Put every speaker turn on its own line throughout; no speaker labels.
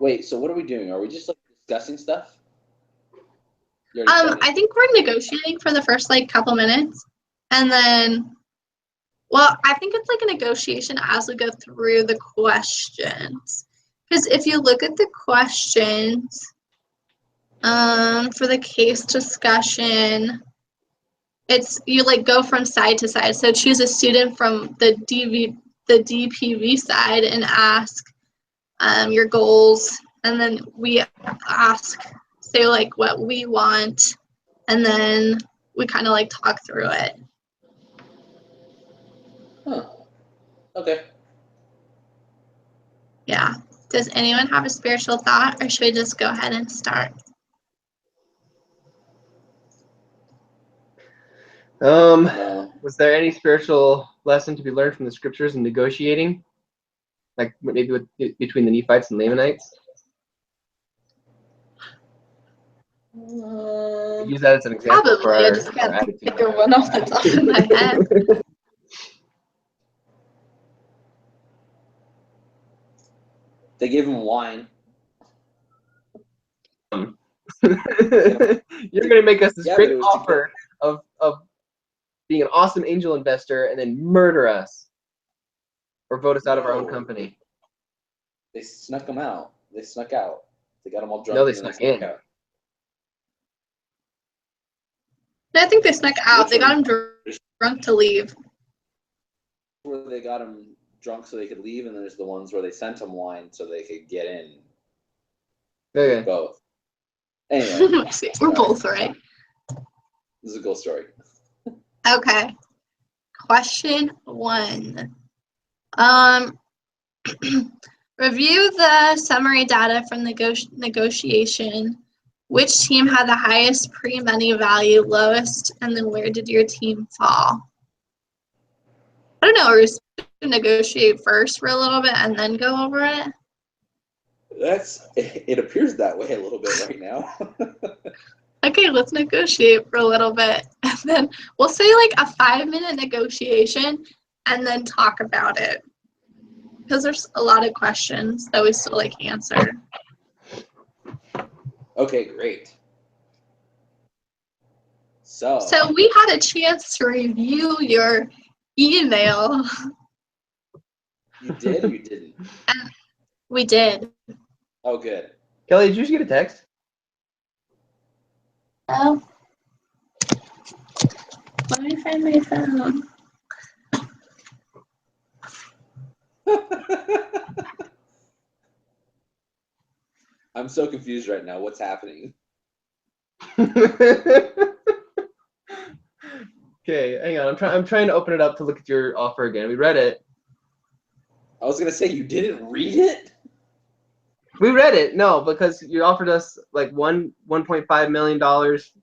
Wait, so what are we doing? Are we just like discussing stuff?
I think we're negotiating for the first like couple minutes, and then, well, I think it's like a negotiation as we go through the questions. Because if you look at the questions, for the case discussion, it's you like go from side to side. So choose a student from the DPV side and ask your goals, and then we ask, say like what we want, and then we kind of like talk through it.
Huh. Okay.
Yeah. Does anyone have a spiritual thought, or should we just go ahead and start?
Was there any spiritual lesson to be learned from the scriptures in negotiating? Like maybe between the Nephites and Lamanites? Use that as an example.
Probably. I just can't think of one off the top of my head.
They gave him wine.
You're going to make us this great offer of being an awesome angel investor and then murder us or vote us out of our own company.
They snuck him out. They snuck out. They got him all drunk.
No, they snuck in.
Out.
I think they snuck out. They got him drunk to leave.
Where they got him drunk so they could leave, and there's the ones where they sent him wine so they could get in.
Okay.
Both. Anyway.
We're both right.
This is a cool story.
Okay. Question 1. Review the summary data from negotiation. Which team had the highest pre-money value, lowest, and then where did your team fall? I don't know. We're supposed to negotiate first for a little bit and then go over it.
It appears that way a little bit right now.
Okay, let's negotiate for a little bit, and then we'll say like a 5-minute negotiation, and then talk about it. Because there's a lot of questions that we still like answer.
Okay, great. So
we had a chance to review your email.
You did or you didn't?
We did.
Oh, good.
Kelly, did you just get a text?
Oh. Let me find my phone.
I'm so confused right now. What's happening?
Okay, hang on. I'm trying to open it up to look at your offer again. We read it.
I was gonna say you didn't read it.
We read it. No, because you offered us like $1.5 million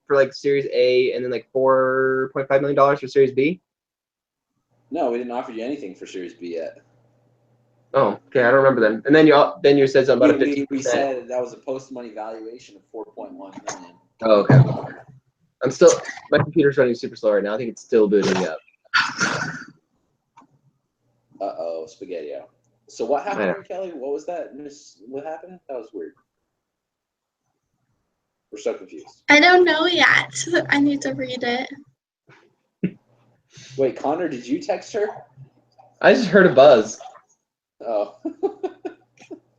for like Series A, and then like $4.5 million for Series B.
No, we didn't offer you anything for Series B yet.
Oh, okay. I don't remember then. And then you said something about a 15%.
We said that was a post-money valuation of $4.1 million.
Oh, okay. My computer's running super slow right now. I think it's still booting up.
Uh-oh, spaghetti-o. So what happened, Kelly? What was that? What happened? That was weird. We're so confused.
I don't know yet. I need to read it.
Wait, Connor, did you text her?
I just heard a buzz.
Oh.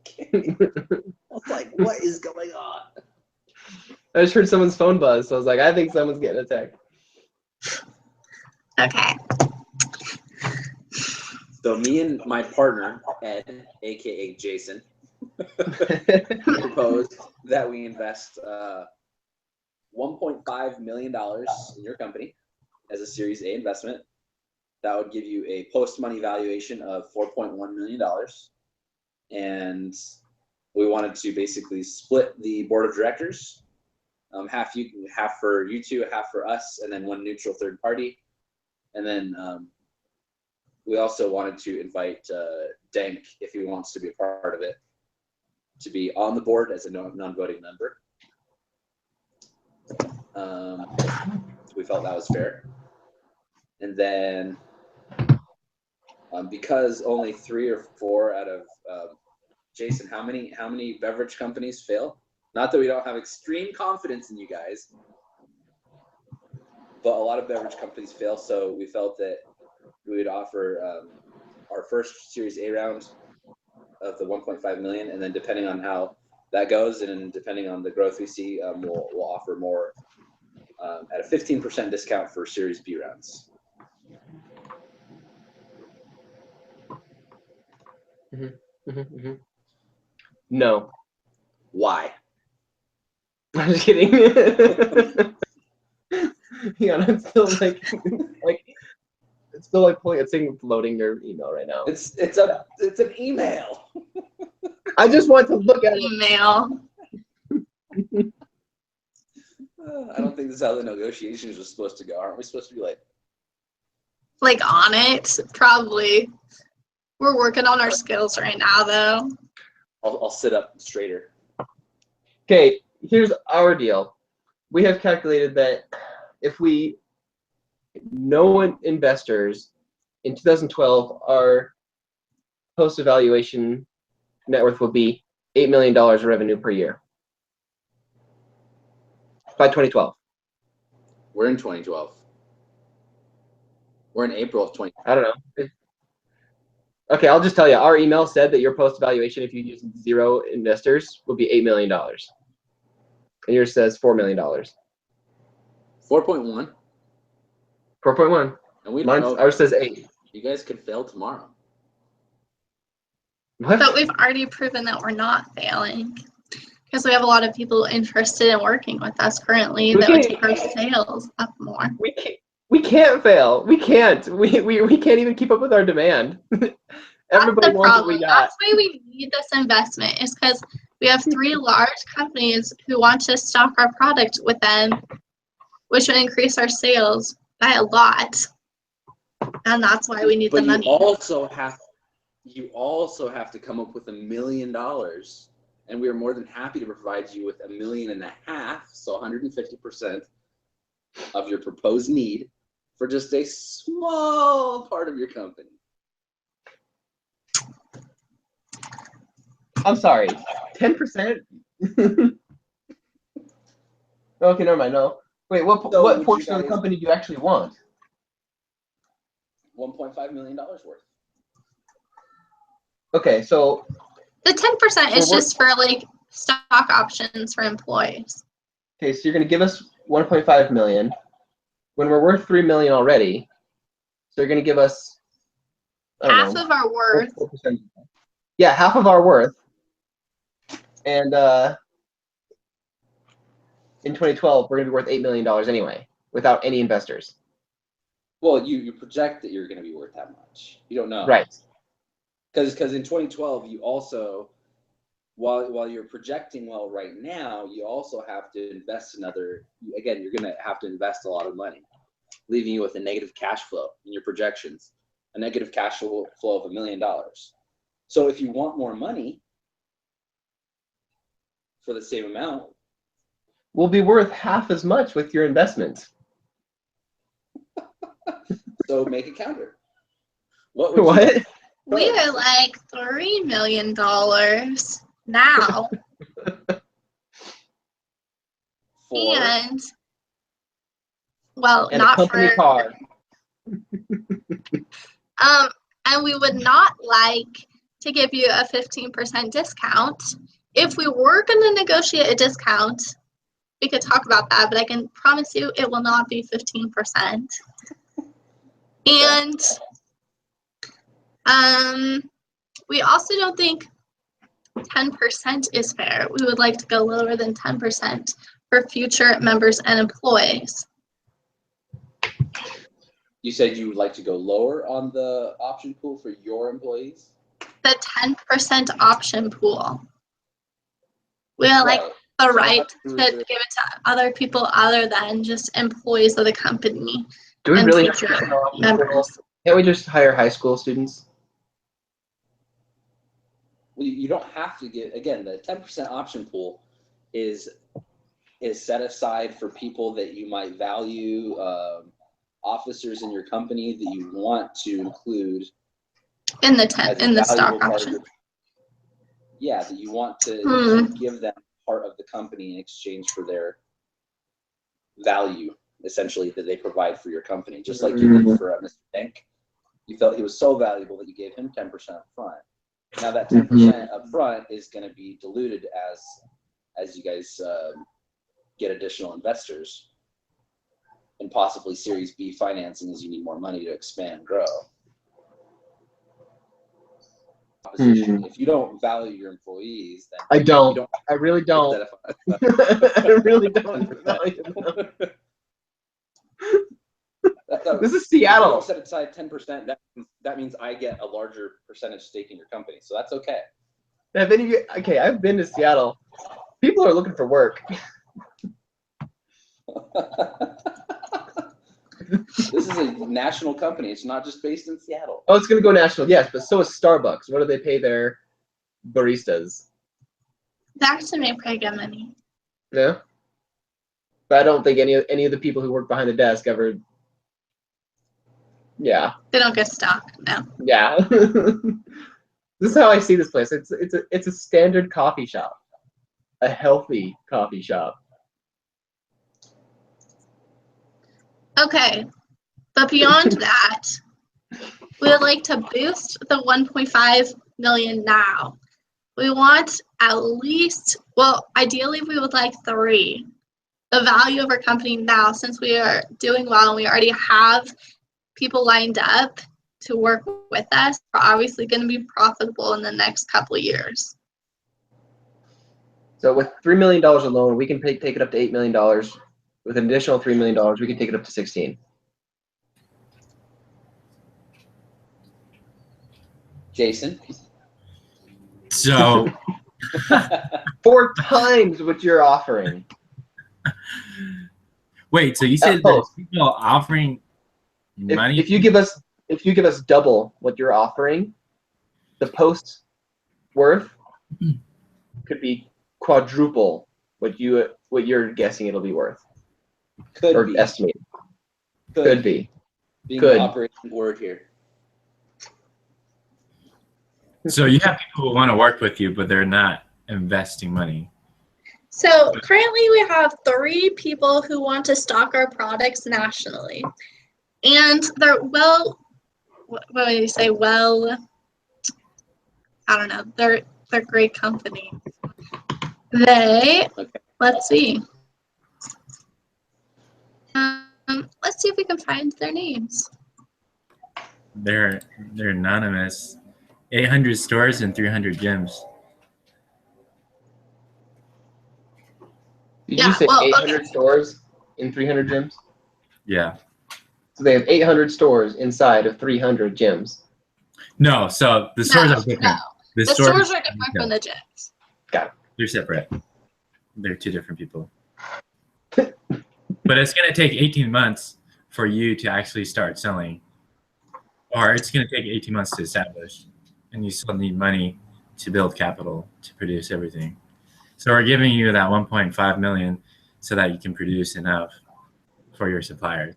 Okay. I was like, what is going on?
I just heard someone's phone buzz, so I was like, I think someone's getting a text.
Okay.
So me and my partner, Ed, a.k.a. Jason, proposed that we invest $1.5 million in your company as a Series A investment. That would give you a post-money valuation of $4.1 million. And we wanted to basically split the board of directors. Half for you two, half for us, and then one neutral third party. And then we also wanted to invite Dank, if he wants to be a part of it, to be on the board as a non-voting member. We felt that was fair. And then because only 3 or 4 out of Jason, how many beverage companies fail? Not that we don't have extreme confidence in you guys, but a lot of beverage companies fail. So we felt that we would offer our first Series A round of the 1.5 million, and then depending on how that goes, and depending on the growth we see, we'll offer more at a 15% discount for Series B rounds.
No.
Why?
I'm just kidding. Yeah, I'm still like it's still like pulling. It's saying loading their email right now.
It's an email.
I just want to look at it.
Email.
I don't think this is how the negotiations were supposed to go. Aren't we supposed to be
Like on it, probably. We're working on our skills right now, though.
I'll sit up straighter.
Okay, here's our deal. We have calculated that if we no investors in 2012, our post-evaluation net worth will be $8 million revenue per year by 2012.
We're in 2012. We're in April of 20.
I don't know. Okay, I'll just tell you. Our email said that your post-evaluation, if you use 0 investors, will be $8 million. And yours says $4 million.
4.1.
4.1.
And we don't know.
Ours says 8.
You guys could fail tomorrow.
What?
But we've already proven that we're not failing. Because we have a lot of people interested in working with us currently that would take our sales up more.
We can't fail. We can't. We can't even keep up with our demand. Everybody wants what we got.
That's why we need this investment, is because we have 3 large companies who want to stock our product with them, which would increase our sales by a lot. And that's why we need the money.
You also have to come up with $1 million. And we are more than happy to provide you with $1.5 million, so 150% of your proposed need for just a small part of your company.
I'm sorry, 10%? Okay, never mind. No, wait. What portion of the company do you actually want?
$1.5 million worth.
Okay, so
the 10% is just for like stock options for employees.
Okay, so you're going to give us 1.5 million when we're worth 3 million already. So you're going to give us
half of our worth.
4%. Yeah, half of our worth. And in 2012, we're going to be worth $8 million anyway, without any investors.
Well, you project that you're going to be worth that much. You don't know.
Right.
Because in 2012, you also, while you're projecting well right now, you also have to invest again, you're going to have to invest a lot of money, leaving you with a negative cash flow in your projections, a negative cash flow of $1 million. So if you want more money for the same amount,
we'll be worth half as much with your investments.
So make a counter.
What?
We are like $3 million now. And not
a company car.
And we would not like to give you a 15% discount. If we were going to negotiate a discount, we could talk about that, but I can promise you it will not be 15%. And we also don't think 10% is fair. We would like to go lower than 10% for future members and employees.
You said you would like to go lower on the option pool for your employees?
The 10% option pool. We would like the right to give it to other people other than just employees of the company.
Do we really have
future
to
members?
Can't we just hire high school students?
Well, you don't have to get, again, the 10% option pool is set aside for people that you might value, officers in your company that you want to include
in the stock option.
Yeah, that you want to give them part of the company in exchange for their value, essentially, that they provide for your company. Just like you did for Mr. Denk. You felt he was so valuable that you gave him 10% up front. Now that 10% up front is going to be diluted as you guys get additional investors and possibly Series B financing as you need more money to expand and grow. If you don't value your employees, then
I don't.
You don't
I really don't. I really don't value them. This is Seattle.
If you set aside 10%, that means I get a larger percentage stake in your company, so that's okay.
Have any of you? Okay, I've been to Seattle. People are looking for work.
This is a national company. It's not just based in Seattle.
Oh, it's gonna go national, yes, but so is Starbucks. What do they pay their baristas?
They actually make pretty good money.
Yeah, but I don't think any of the people who work behind the desk ever. Yeah.
They don't get stock, no.
Yeah. This is how I see this place. It's a standard coffee shop, a healthy coffee shop.
Okay, but beyond that, we would like to boost the 1.5 million now. We want at least, well, ideally we would like 3. The value of our company now, since we are doing well and we already have people lined up to work with us, we're obviously going to be profitable in the next couple of years.
So with $3 million alone, we can take it up to $8 million. With an additional $3 million, we can take it up to 16.
Jason?
So
4 times what you're offering.
wait, so you said there's people offering money?
If you give us double what you're offering, the post worth could be quadruple what you're guessing it'll be worth.
Could be.
Estimate. Could be.
Being
Could.
the operating board here.
So you have people who want to work with you, but they're not investing money.
So currently we have 3 people who want to stock our products nationally. And they're what would you say? Well, I don't know. They're great company. Let's see. Let's see if we can find their names.
They're anonymous. 800 stores and 300 gyms.
Did you say 800 stores in 300 gyms?
Yeah.
So they have 800 stores inside of 300 gyms.
No, so the stores are different.
No. The stores are different
yeah.
from the gyms.
Got it.
They're separate. They're 2 different people. But it's going to take 18 months for you to actually start selling. Or it's going to take 18 months to establish. And you still need money to build capital to produce everything. So we're giving you that 1.5 million so that you can produce enough for your suppliers.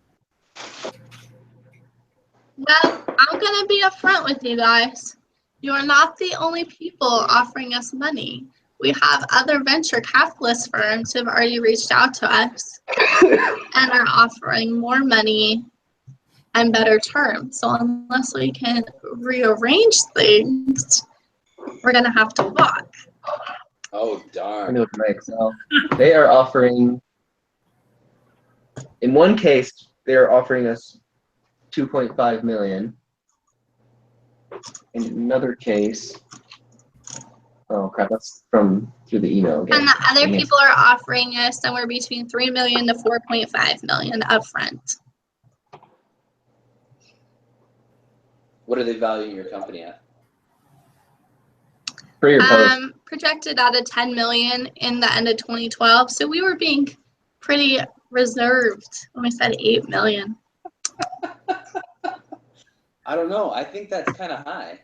Well, I'm going to be upfront with you guys. You are not the only people offering us money. We have other venture capitalist firms who have already reached out to us and are offering more money and better terms. So unless we can rearrange things, we're going to have to walk.
Oh,
Let
darn.
me look at my Excel. They are offering, in one case, they are offering us 2.5 million. In another case, oh crap, that's through the email again.
And the other people are offering us somewhere between 3 million to 4.5 million upfront.
What are they valuing your company at?
For your post.
Projected out of 10 million in the end of 2012. So we were being pretty reserved when we said 8 million.
I don't know. I think that's kind of high.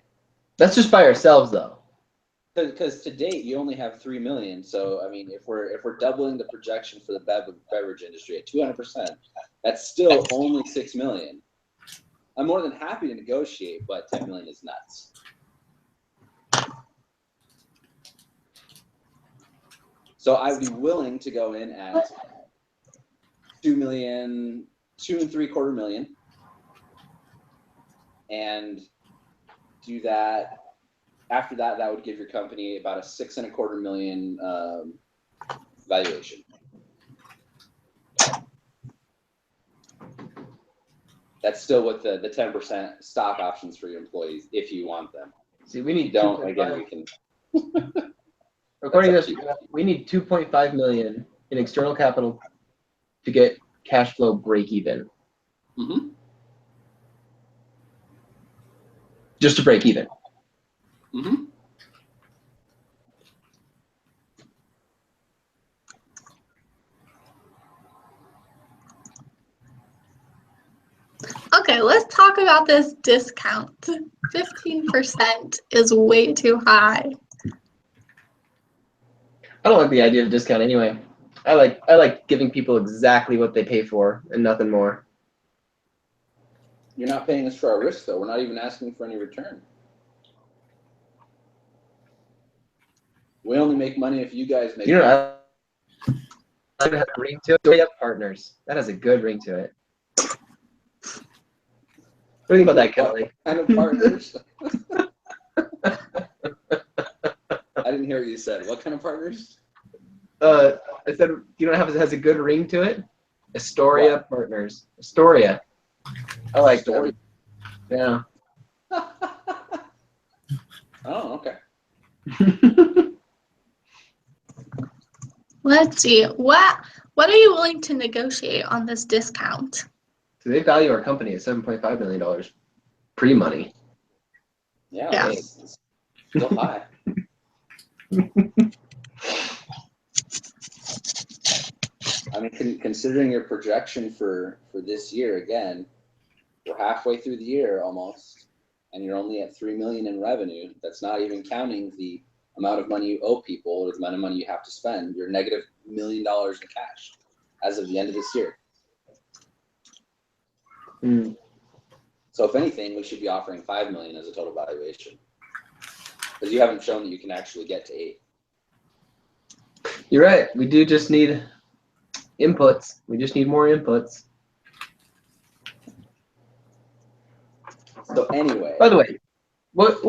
That's just by ourselves, though.
Because to date you only have 3 million. So I mean, if we're doubling the projection for the beverage industry at 200%, that's still only 6 million. I'm more than happy to negotiate, but 10 million is nuts. So I'd be willing to go in at 2.75 million, and do that. After that, that would give your company about a 6.25 million valuation. That's still with the 10% stock options for your employees if you want them.
See, we need
Don't again. We can.
According to this, we need 2.5 million in external capital to get cash flow break even.
Mm-hmm.
Just to break even.
Mm-hmm.
Okay, let's talk about this discount. 15% is way too high.
I don't like the idea of discount anyway. I like giving people exactly what they pay for and nothing more.
You're not paying us for our risk, though. We're not even asking for any return. We only make money if you guys make money.
That has a ring to it. Story Up Partners. That has a good ring to it. What do you think about that, Kelly?
What kind of partners? I didn't hear what you said. What kind of partners?
I said, you know what has a good ring to it? Astoria
What?
Partners. Astoria. I like
Story.
them. Yeah.
Oh, okay.
Let's see. What are you willing to negotiate on this discount?
So they value our company at $7.5 million pre-money.
Yeah.
It's still high. I mean, considering your projection for this year, again, we're halfway through the year almost, and you're only at 3 million in revenue. That's not even counting the amount of money you owe people or the amount of money you have to spend. You're negative $1 million in cash as of the end of this year.
Mm.
So if anything, we should be offering 5 million as a total valuation, because you haven't shown that you can actually get to 8.
You're right. We do just need inputs. We just need more inputs.
So anyway.
By the way, what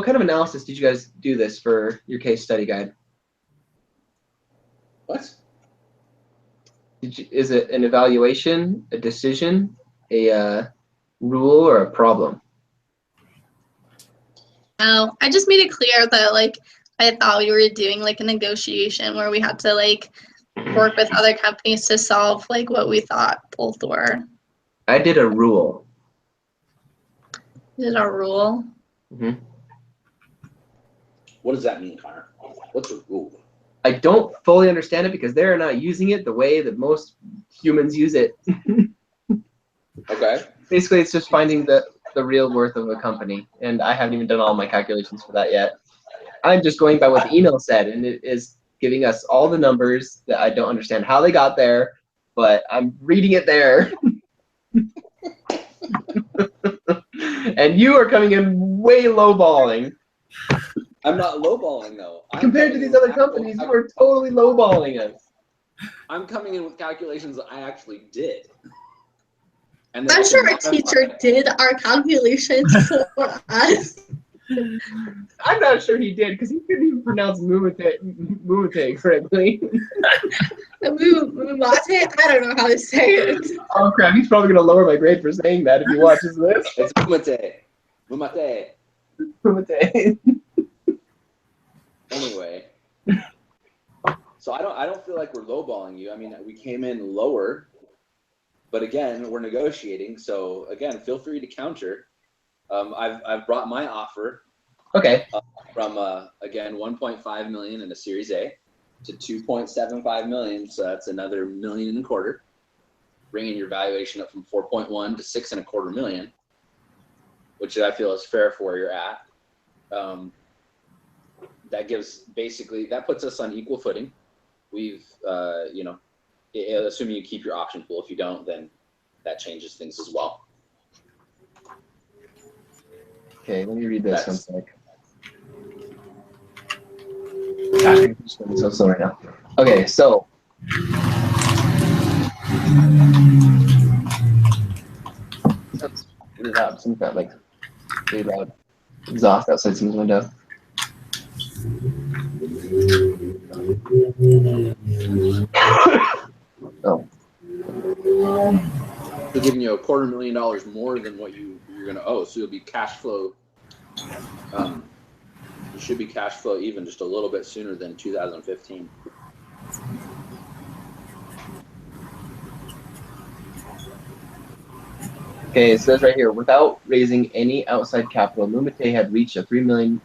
kind of analysis did you guys do this for your case study guide?
What?
Is it an evaluation, a decision, a rule, or a problem?
No, I just made it clear that like I thought we were doing like a negotiation where we had to like work with other companies to solve like what we thought both were.
I did a rule.
Is it a rule?
Mm-hmm.
What does that mean, Connor? What's a rule?
I don't fully understand it because they're not using it the way that most humans use it.
Okay.
Basically, it's just finding the real worth of a company, and I haven't even done all my calculations for that yet. I'm just going by what the email said, and it is giving us all the numbers that I don't understand how they got there, but I'm reading it there. And you are coming in way lowballing.
I'm not lowballing though.
Compared to these other companies, you are totally lowballing us.
I'm coming in with calculations that I actually did. And
I'm sure our teacher did our calculations for us.
I'm not sure he did because he couldn't even pronounce MuMate correctly.
MuMate? I don't know how to say it.
Oh crap, he's probably going to lower my grade for saying that if he watches this.
It's MuMate. MuMate.
MuMate.
Anyway. So I don't feel like we're lowballing you. I mean, we came in lower, but again, we're negotiating. So again, feel free to counter. I've brought my offer.
Okay.
From again 1.5 million in a Series A to 2.75 million. So that's another $1.25 million, bringing your valuation up from 4.1 to 6.25 million, which I feel is fair for where you're at. That gives that puts us on equal footing. We've assuming you keep your option pool. If you don't, then that changes things as well.
Okay, let me read this one sec. Gosh, I'm so slow right now. Okay, so sounds really loud. Something got like really loud exhaust outside someone's window. Oh,
They're giving you $250,000 more than what you're going to owe, so you'll be cash flow. You should be cash flow even just a little bit sooner than 2015.
okay, it says right here, without raising any outside capital, MuMate had reached a $3 million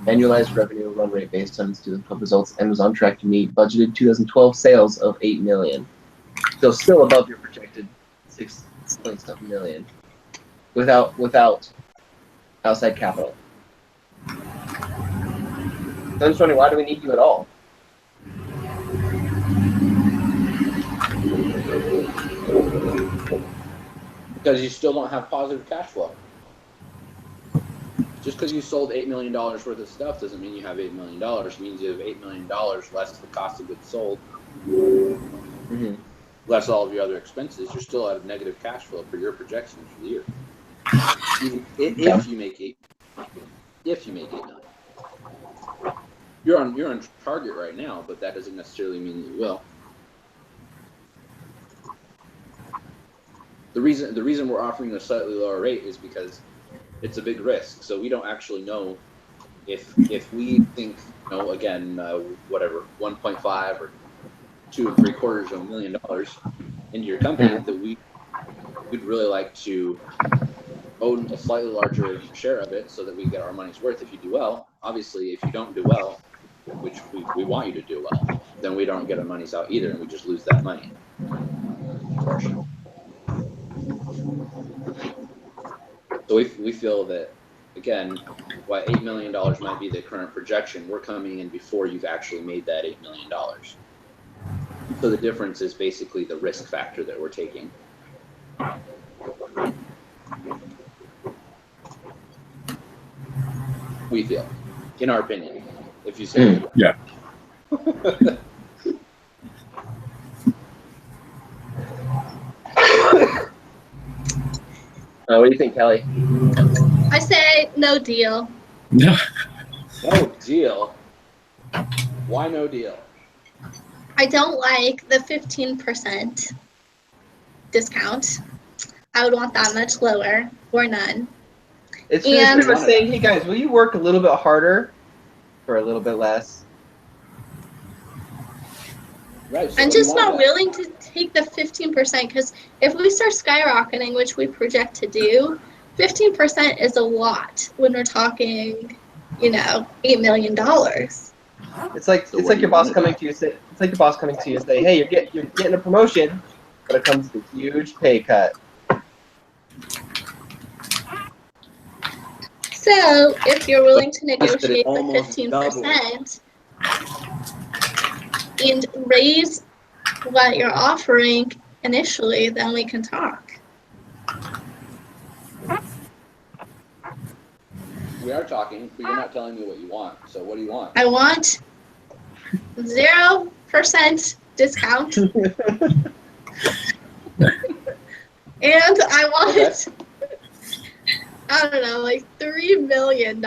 annualized revenue run rate based on its 2012 results and was on track to meet budgeted 2012 sales of $8 million. So still above your projected 6.7 million without outside capital. So I'm just wondering, why do we need you at all?
Because you still don't have positive cash flow. Just because you sold $8 million worth of stuff doesn't mean you have $8 million. It means you have $8 million less the cost of goods sold, less all of your other expenses. You're still at a negative cash flow for your projections for the year. Even if you make $8 million. You're on target right now, but that doesn't necessarily mean you will. The reason we're offering a slightly lower rate is because it's a big risk. So we don't actually know if we think, again, whatever, 1.5 or $2.75 million into your company, that we'd really like to own a slightly larger share of it so that we get our money's worth if you do well. Obviously, if you don't do well, which we want you to do well, then we don't get our money's out either, and we just lose that money. So we feel that, again, while $8 million might be the current projection, we're coming in before you've actually made that $8 million. So the difference is basically the risk factor that we're taking. We feel, in our opinion, if you say
Yeah.
What do you think, Kelly?
I say no deal.
No.
No deal. Why no deal?
I don't like the 15% discount. I would want that much lower or none.
It's just pretty much saying, hey guys, will you work a little bit harder for a little bit less?
Right. So
I'm just not willing to take the 15% because if we start skyrocketing, which we project to do, 15% is a lot when we're talking, $8 million.
It's like your boss coming to you. It's like your boss coming to you and say, hey, you're getting a promotion, but it comes with a huge pay cut.
So if you're willing to negotiate the 15% and raise what you're offering initially, then we can talk.
We are talking, but you're not telling me what you want. So what do you want?
I want 0% discount. And I want, I don't know, like $3 million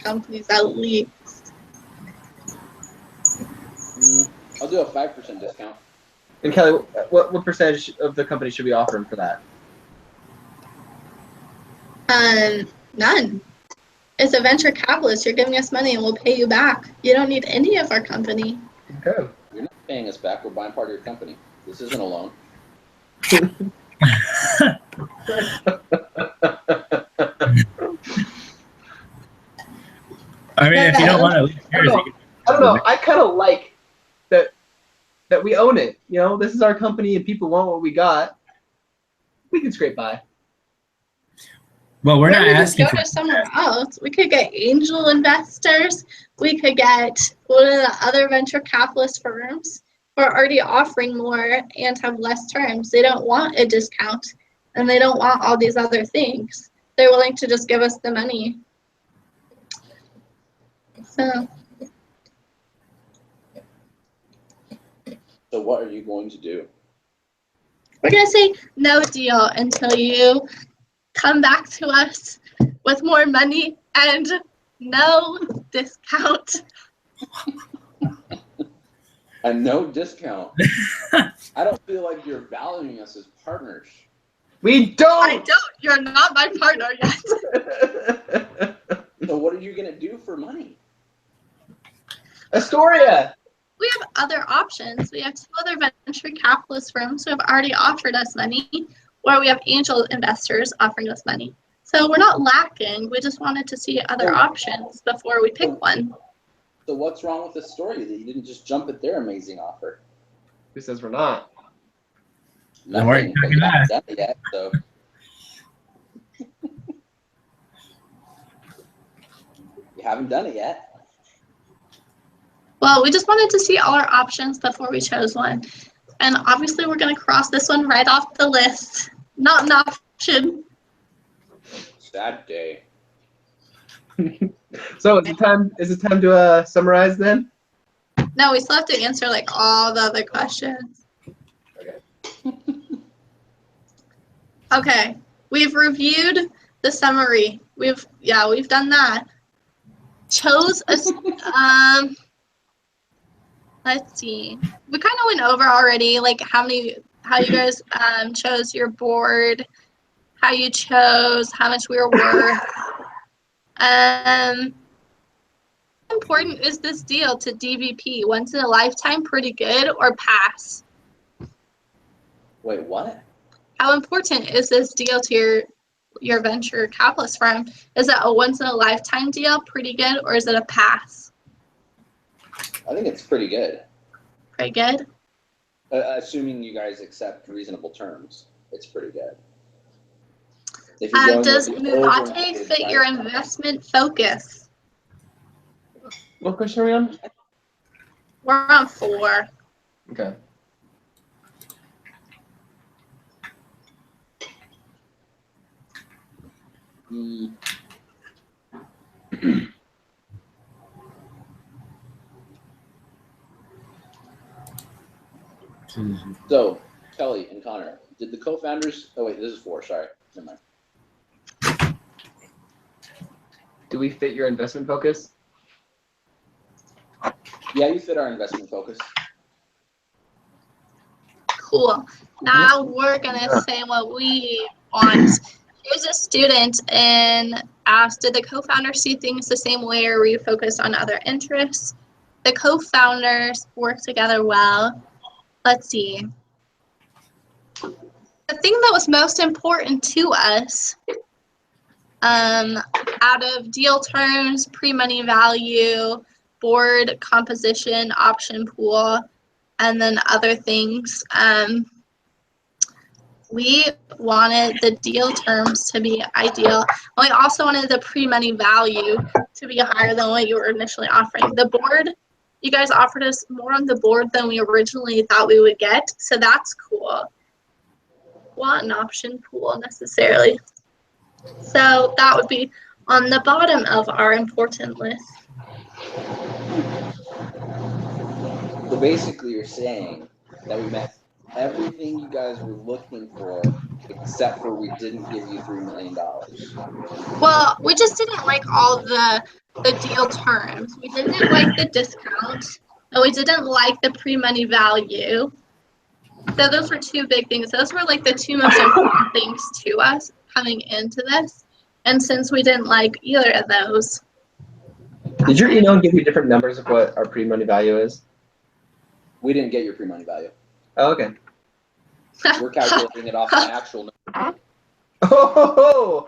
companies at least.
I'll do a 5% discount.
And Kelly, what percentage of the company should we offer him for that?
None. It's a venture capitalist. You're giving us money and we'll pay you back. You don't need any of our company.
Okay.
You're not paying us back. We're buying part of your company. This isn't a loan.
I mean, if you don't want to leave shares,
I don't know. I kind of like that we own it. This is our company and people want what we got. We can scrape by.
Well, we're not asking
go to somewhere else. We could get angel investors. We could get one of the other venture capitalist firms who are already offering more and have less terms. They don't want a discount and they don't want all these other things. They're willing to just give us the money. So
So what are you going to do?
We're gonna say no deal until you come back to us with more money and no discount.
A no discount. I don't feel like you're valuing us as partners.
We don't.
I don't. You're not my partner yet.
So what are you gonna do for money?
Astoria.
We have other options. We have 2 other venture capitalist firms who have already offered us money, or we have angel investors offering us money. So we're not lacking. We just wanted to see other options before we pick one.
So what's wrong with the story that you didn't just jump at their amazing offer?
Who says we're not?
Then why are you
Nothing, but
talking
you
to
haven't
us?
done it yet, so. You haven't done it yet.
Well, we just wanted to see all our options before we chose one. And obviously we're gonna cross this one right off the list. Not an option.
Sad day.
So is it time to summarize then?
No, we still have to answer like all the other questions. Okay, we've reviewed the summary. We've done that. Chose a let's see. We kind of went over already, like how you guys chose your board, how you chose how much we were worth. How important is this deal to DVP? Once in a lifetime, pretty good, or pass?
Wait, what?
How important is this deal to your venture capitalist firm? Is it a once in a lifetime deal, pretty good, or is it a pass?
I think it's pretty good.
Pretty good.
Assuming you guys accept reasonable terms, it's pretty good. If you're going
Does
with the
MuMate
over-inflated
fit your
price-
investment focus?
What question are we on?
We're on 4.
Okay.
Mm. So, Kelly and Connor, did the co-founders? Oh wait, this is 4. Sorry, never mind.
Do we fit your investment focus?
Yeah, you fit our investment focus.
Cool. Now we're gonna say what we want. Here's a student and asked, did the co-founders see things the same way, or were you focused on other interests? The co-founders work together well. Let's see. The thing that was most important to us, out of deal terms, pre-money value, board composition, option pool, and then other things, we wanted the deal terms to be ideal. And we also wanted the pre-money value to be higher than what you were initially offering. The board, you guys offered us more on the board than we originally thought we would get, so that's cool. Want an option pool necessarily. So that would be on the bottom of our important list.
So basically, you're saying that we met everything you guys were looking for, except for we didn't give you $3 million.
Well, we just didn't like all the deal terms. We didn't like the discount, and we didn't like the pre-money value. So those were 2 big things. Those were like the 2 most important things to us coming into this. And since we didn't like either of those.
Did your email give you different numbers of what our pre-money value is?
We didn't get your pre-money value.
Oh, okay.
We're calculating it off the actual number.
Oh,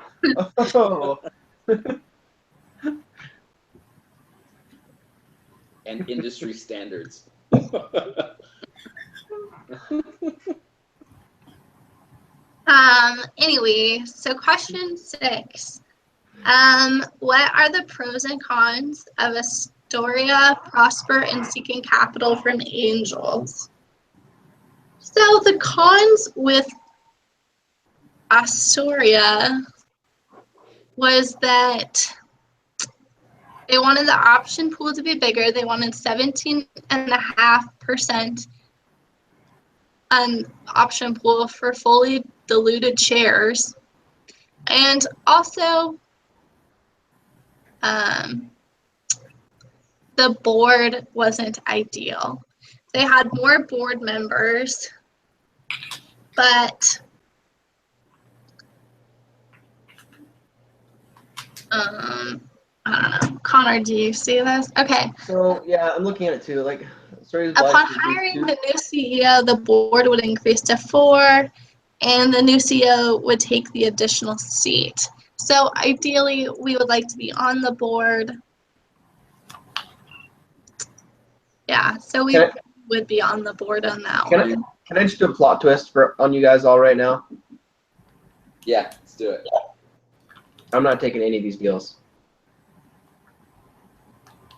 oh.
And industry standards.
Anyway, so question 6. What are the pros and cons of Astoria, Prosper, and seeking capital from angels? So the cons with Astoria was that they wanted the option pool to be bigger. They wanted 17.5% an option pool for fully diluted shares. And also, the board wasn't ideal. They had more board members, but I don't know. Connor, do you see this? Okay.
So yeah, I'm looking at it too. Like, sorry.
Upon hiring the new CEO, the board would increase to 4, and the new CEO would take the additional seat. So ideally, we would like to be on the board. Yeah, so we would be on the board on that one.
Can I just do a plot twist on you guys all right now?
Yeah, let's do it.
I'm not taking any of these deals.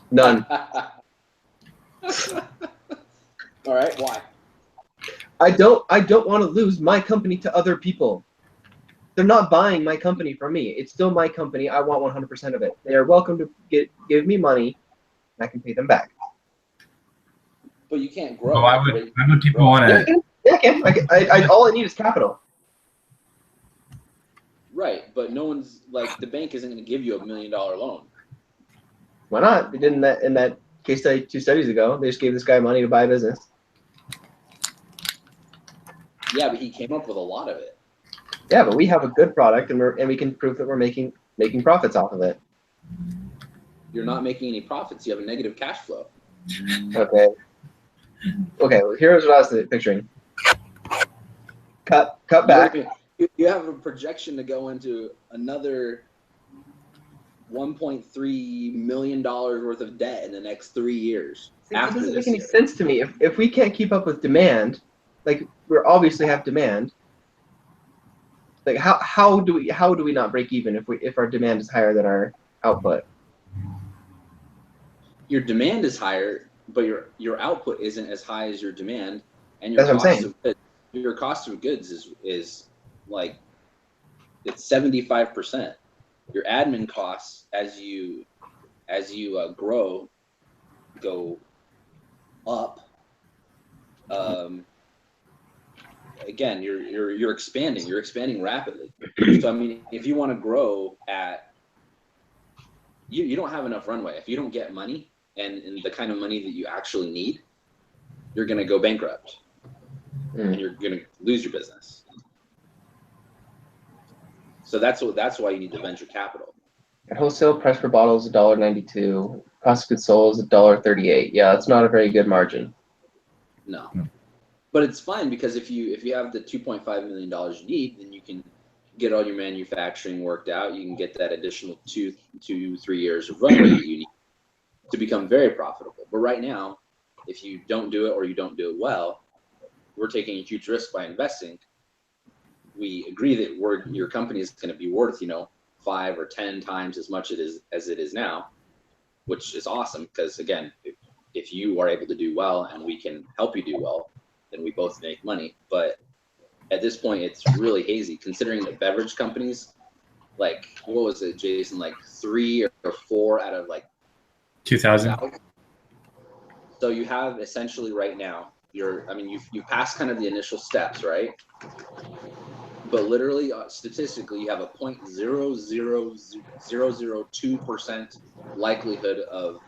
None.
All right, why?
I don't want to lose my company to other people. They're not buying my company from me. It's still my company. I want 100% of it. They are welcome to give me money, and I can pay them back.
But you can't grow.
Well, why would people want to?
Yeah, I can. All I need is capital.
Right, but no one's like the bank isn't going to give you $1 million loan.
Why not? They did in that case study 2 studies ago. They just gave this guy money to buy a business.
Yeah, but he came up with a lot of it.
Yeah, but we have a good product, and we can prove that we're making profits off of it.
You're not making any profits. You have a negative cash flow.
Okay. Okay. Well, here's what I was picturing. Cut back.
You have a projection to go into another $1.3 million worth of debt in the next 3 years.
It doesn't make any sense to me. If we can't keep up with demand, like we obviously have demand. Like how do we not break even if our demand is higher than our output?
Your demand is higher, but your output isn't as high as your demand, and your cost of goods is like it's 75%. Your admin costs as you grow go up. Again, you're expanding. You're expanding rapidly. So I mean, if you want to grow you don't have enough runway. If you don't get money and the kind of money that you actually need, you're going to go bankrupt, and you're going to lose your business. So that's why you need the venture capital.
At wholesale, price per bottle is $1.92. Cost of goods sold is $1.38. Yeah, that's not a very good margin.
No. But it's fine because if you have the $2.5 million you need, then you can get all your manufacturing worked out. You can get that additional 2 to 3 years of runway that you need to become very profitable. But right now, if you don't do it or you don't do it well, we're taking a huge risk by investing. We agree that your company is going to be worth 5 or 10 times as much as it is now, which is awesome because again, if you are able to do well and we can help you do well, then we both make money. But at this point, it's really hazy considering that beverage companies, like what was it, Jason? Like 3 or 4 out of like
2,000.
So you have essentially right now you passed kind of the initial steps, right? But literally, statistically, you have a 0.00002% likelihood of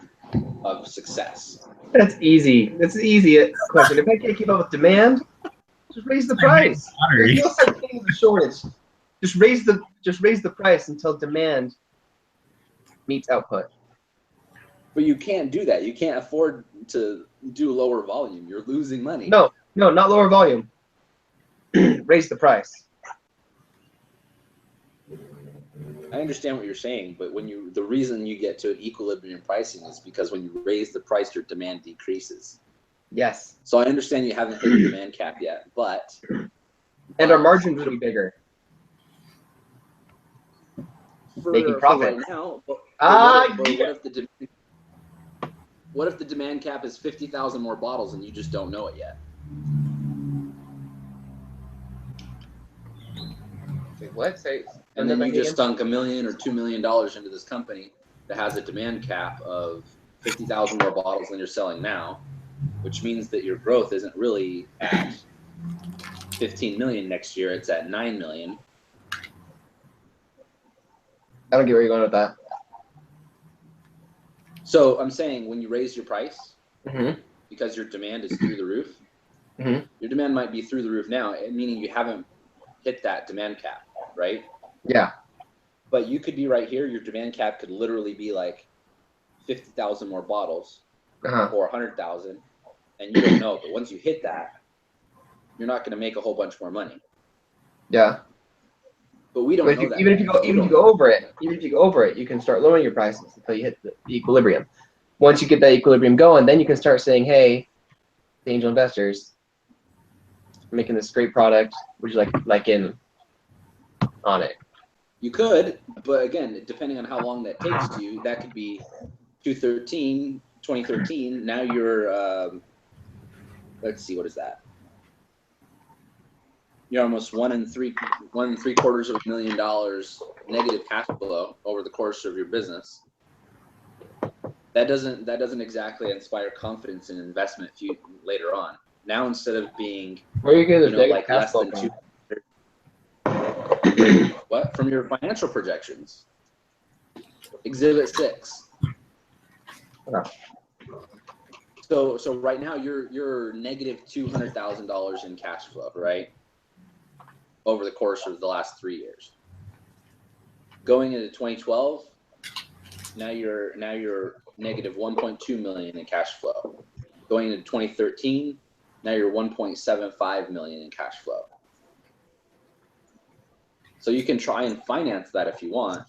success.
That's easy. That's an easy question. If I can't keep up with demand, just raise the price. There's no such thing as a shortage. Just raise the price until demand meets output.
But you can't do that. You can't afford to do lower volume. You're losing money.
No, not lower volume. Raise the price.
I understand what you're saying, but the reason you get to an equilibrium pricing is because when you raise the price, your demand decreases.
Yes.
So I understand you haven't hit your demand cap yet, but
our margins will be bigger. Making profit.
Right now, what if the demand cap is 50,000 more bottles and you just don't know it yet?
What?
And then you just sunk $1 million or $2 million into this company that has a demand cap of 50,000 more bottles than you're selling now, which means that your growth isn't really at 15 million next year, it's at 9 million.
I don't get where you're going with that.
So I'm saying when you raise your price,
Mm-hmm.
because your demand is through the roof,
Mm-hmm.
your demand might be through the roof now, meaning you haven't hit that demand cap, right?
Yeah.
But you could be right here. Your demand cap could literally be like 50,000 more bottles
Uh-huh.
or 100,000, and you don't know. But once you hit that, you're not going to make a whole bunch more money.
Yeah.
But we don't
But
know that.
even if you go over it, you can start lowering your prices until you hit the equilibrium. Once you get that equilibrium going, then you can start saying, "Hey, the angel investors, I'm making this great product. Would you like in on it?"
You could, but again, depending on how long that takes you, that could be 2013. Now you're, let's see, what is that? You're almost $1 3/4 of $1 million negative cash flow over the course of your business. That doesn't exactly inspire confidence in investment later on. Now instead of being,
Where are you getting this negative
like
cash
less
flow
than
from?
2, what, from your financial projections? Exhibit 6.
Okay.
So right now you're negative $200,000 in cash flow, right? Over the course of the last 3 years. Going into 2012, now you're negative 1.2 million in cash flow. Going into 2013, now you're 1.75 million in cash flow. So you can try and finance that if you want,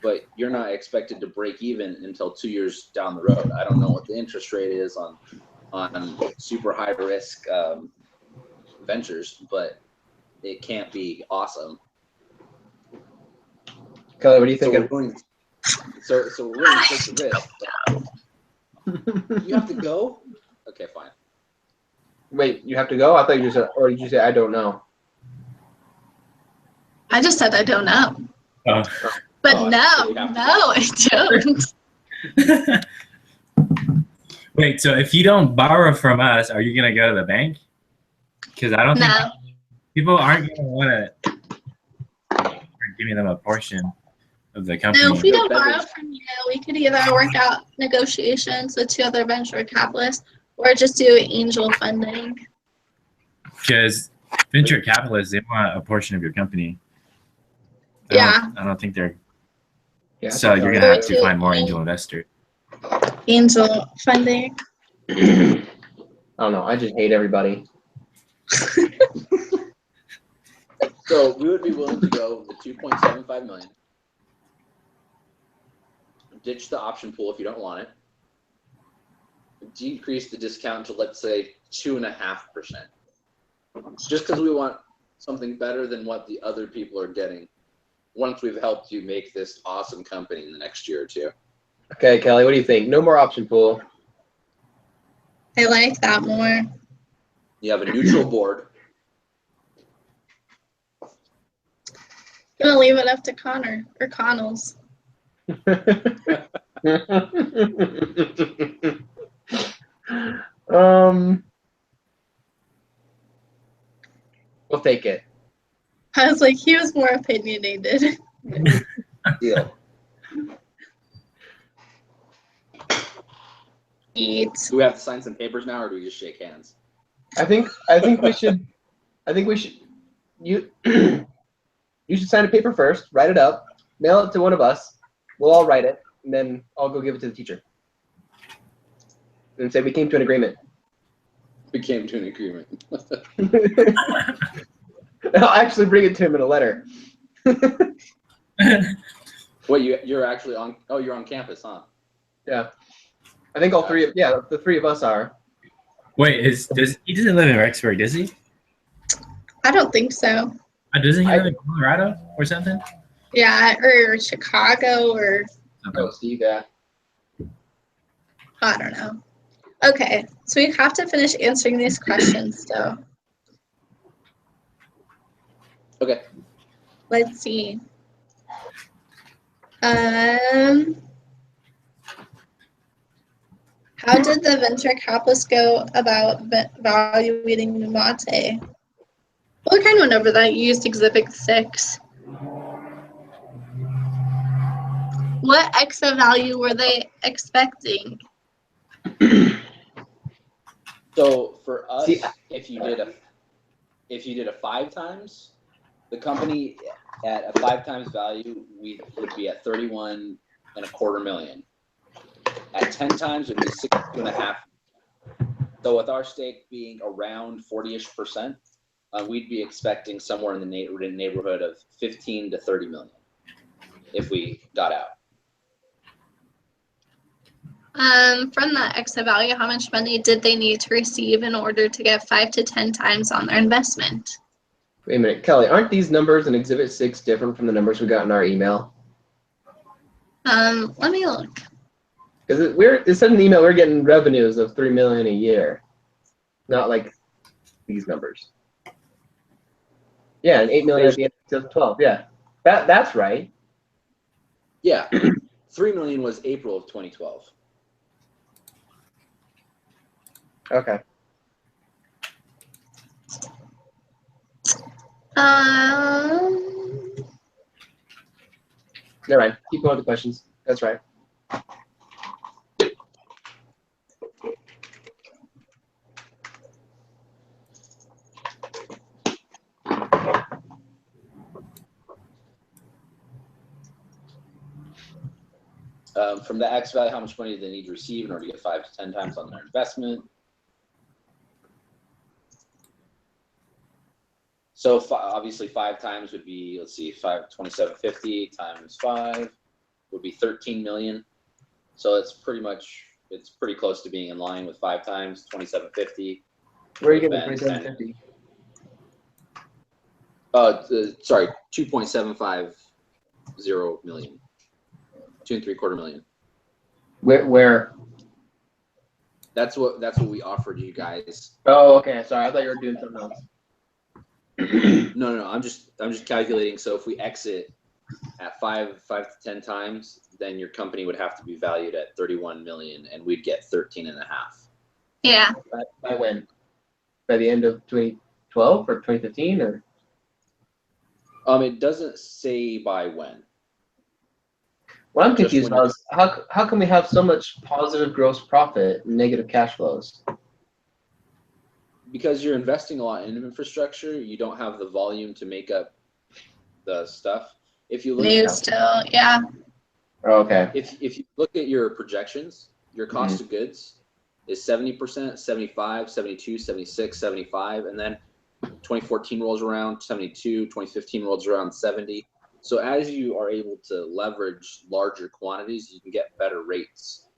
but you're not expected to break even until 2 years down the road. I don't know what the interest rate is on super high risk ventures, but it can't be awesome.
Kelly, what do you
So
think?
we're willing to take the risk. You have to go? Okay, fine.
Wait, you have to go? I thought you just said, or did you say I don't know?
I just said I don't know.
Oh.
But
Oh,
no,
so you have to.
no, I don't.
Wait, so if you don't borrow from us, are you gonna go to the bank? Because I don't think
No.
people aren't gonna want to giving them a portion of the company.
No, if we don't borrow from you, we could either work out negotiations with 2 other venture capitalists or just do angel funding.
Because venture capitalists, they want a portion of your company.
Yeah.
I don't think they're.
Yeah.
So you're gonna have to find more angel investors.
Angel funding.
I don't know. I just hate everybody.
So we would be willing to go with the 2.75 million. Ditch the option pool if you don't want it. Decrease the discount to, let's say, 2.5%. Just because we want something better than what the other people are getting once we've helped you make this awesome company in the next year or 2.
Okay, Kelly, what do you think? No more option pool.
I like that more.
You have a neutral board.
Gonna leave it up to Connor or Connells.
We'll take it.
I was like, he was more opinionated.
Deal.
Eat.
Do we have to sign some papers now, or do we just shake hands?
I think we should. You you should sign a paper first. Write it up. Mail it to one of us. We'll all write it, and then I'll go give it to the teacher. And say we came to an agreement.
We came to an agreement.
I'll actually bring it to him in a letter.
What, you're actually on? Oh, you're on campus, huh?
Yeah. I think all three of the 3 of us are.
Wait, he doesn't live in Rexburg, does he?
I don't think so.
Doesn't he live in Colorado or something?
Yeah, or Chicago or
Oh, Steve, yeah.
I don't know. Okay, so we have to finish answering these questions, so
Okay.
let's see. How did the venture capitalists go about evaluating MuMate? Well, I kind of went over that. You used Exhibit 6. What exit value were they expecting?
So for us,
See,
if you did a 5 times, the company at a 5 times value, we would be at 31.25 million. At 10 times, it'd be 62.5. So with our stake being around 40-ish%, we'd be expecting somewhere in the neighborhood of 15 to 30 million if we got out.
From that exit value, how much money did they need to receive in order to get 5 to 10 times on their investment?
wait a minute, Kelly, aren't these numbers in Exhibit 6 different from the numbers we got in our email?
Let me look.
Because it said in the email we're getting revenues of $3 million a year, not like these numbers. Yeah, and 8 million at the end of 12. Yeah, that's right.
Yeah, 3 million was April of 2012.
Okay. Never mind. Keep going with the questions. That's right.
From the X value, how much money do they need to receive in order to get 5 to 10 times on their investment? So obviously 5 times would be, let's see, 2750 times 5 would be 13 million. So it's pretty close to being in line with 5 times 2750.
Where are you getting 2750?
Sorry, 2.750 million. 2.75 million.
Where?
That's what we offered you guys.
Oh, okay. Sorry, I thought you were doing something else.
No. I'm just calculating. So if we exit at 5 to 10 times, then your company would have to be valued at 31 million, and we'd get 13.5.
Yeah.
By when? By the end of 2012 or 2015 or?
It doesn't say by when.
What I'm confused about is how can we have so much positive gross profit and negative cash flows?
Because you're investing a lot in infrastructure, you don't have the volume to make up the stuff. If you look
New still, yeah.
Oh, okay.
if you look at your projections, your cost of goods is 70%, 75, 72, 76, 75, and then 2014 rolls around, 72, 2015 rolls around, 70. So as you are able to leverage larger quantities, you can get better rates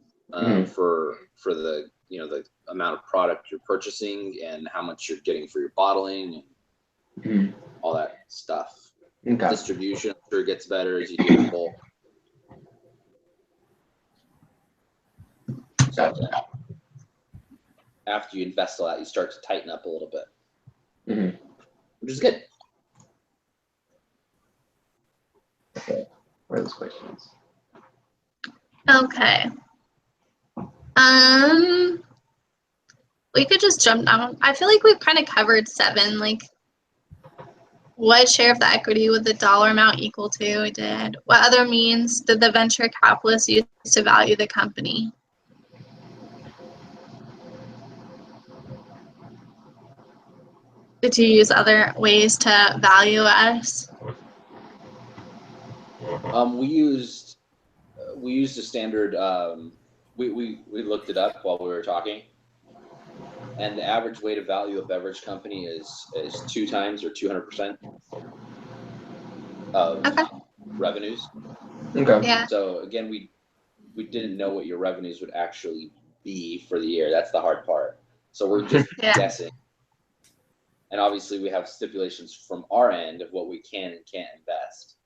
for the the amount of product you're purchasing and how much you're getting for your bottling and all that stuff.
Okay.
Distribution, I'm sure, gets better as you do in bulk. So after you invest a lot, you start to tighten up a little bit, which is good.
Okay. Where are those questions?
Okay. We could just jump down. I feel like we've kind of covered 7. Like, what share of the equity would the dollar amount equal to? We did. What other means did the venture capitalist use to value the company? Did you use other ways to value us?
We used a standard. We looked it up while we were talking, and the average weighted value of beverage company is 2 times or 200% of revenues.
Okay.
Yeah.
So again, we didn't know what your revenues would actually be for the year. That's the hard part. So we're just guessing. And obviously, we have stipulations from our end of what we can and can't invest.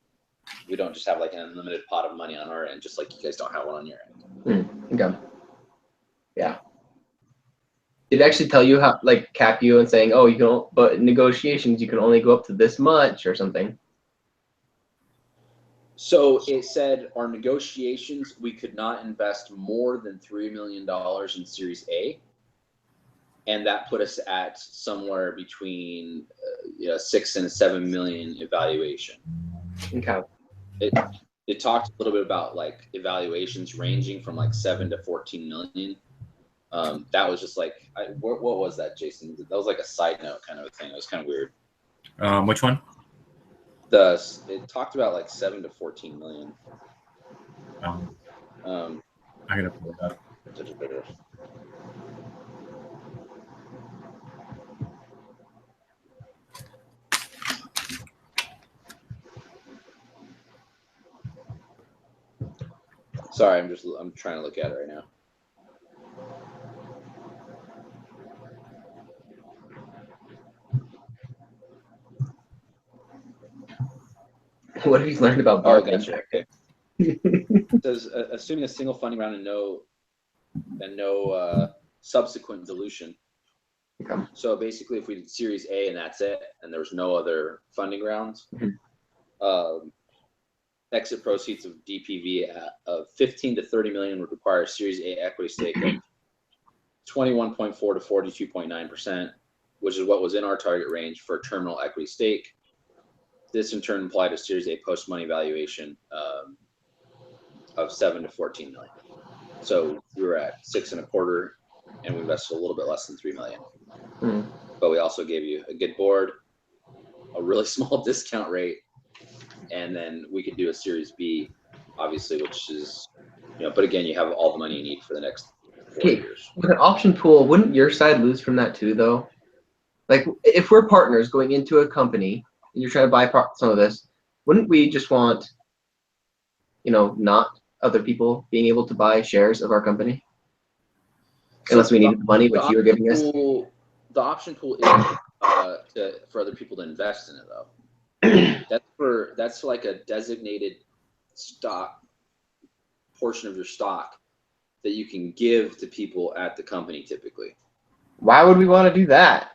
We don't just have like an unlimited pot of money on our end, just like you guys don't have one on your end.
Okay. Yeah. Did it actually tell you how, like, cap you and saying, oh, you can, but in negotiations you can only go up to this much or something?
So it said our negotiations, we could not invest more than $3 million in Series A. and that put us at somewhere between 6 and 7 million evaluation.
Okay.
It talked a little bit about like evaluations ranging from like 7 to 14 million. That was just like, what was that, Jason? That was like a side note kind of a thing. It was kind of weird.
Which one?
It talked about like 7 to 14 million.
I gotta pull it up.
Sorry, I'm trying to look at it right now.
What have you learned about
Oh,
bargaining?
gotcha. Okay. It says, assuming a single funding round and no subsequent dilution.
Okay.
So basically, if we did Series A and that's it, and there was no other funding rounds, exit proceeds of DPV of 15 to 30 million would require a Series A equity stake of 21.4 to 42.9%, which is what was in our target range for a terminal equity stake. This in turn implied a Series A post-money valuation of 7 to 14 million. So we were at 6.25, and we invested a little bit less than 3 million. But we also gave you a good board, a really small discount rate, and then we could do a Series B, obviously, which is, but again, you have all the money you need for the next 4 years.
With an option pool, wouldn't your side lose from that too, though? Like, if we're partners going into a company and you're trying to buy some of this, wouldn't we just want, not other people being able to buy shares of our company? Unless we needed the money, which you were giving us.
The option pool is for other people to invest in it, though. That's like a designated stock portion of your stock that you can give to people at the company typically.
Why would we want to do that?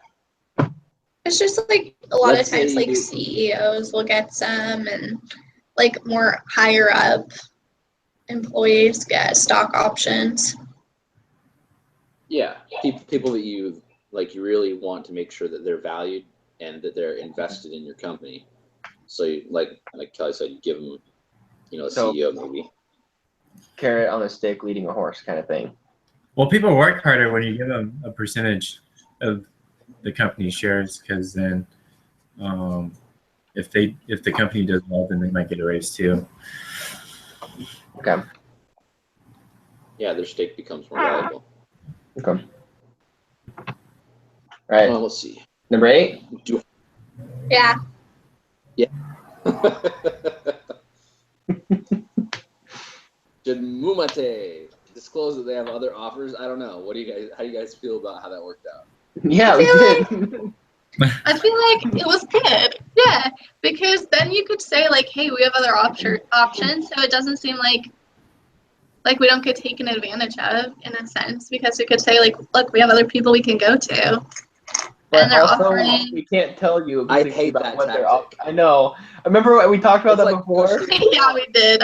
It's just like a lot
Let's
of times,
say
like CEOs will get some, and like more higher up employees get stock options.
Yeah, people that you really want to make sure that they're valued and that they're invested in your company. So, like Kelly said, you give them, a CEO maybe.
Carrot on a stick leading a horse kind of thing.
Well, people work harder when you give them a percentage of the company's shares, because then if the company does well, then they might get a raise too.
Okay.
Yeah, their stake becomes more valuable.
Okay. All right.
Let's see.
Number 8.
Yeah.
Should MuMate disclose that they have other offers? I don't know. How do you guys feel about how that worked out?
Yeah, we did.
I feel like it was good. Yeah, because then you could say like, hey, we have other options, so it doesn't seem like we don't get taken advantage of in a sense, because we could say like, look, we have other people we can go to.
But
and they're
also,
offering.
we can't tell you
I hate
about
that
what they're
tactic.
I know. I remember we talked about
It's
that
like
before.
Yeah, we did.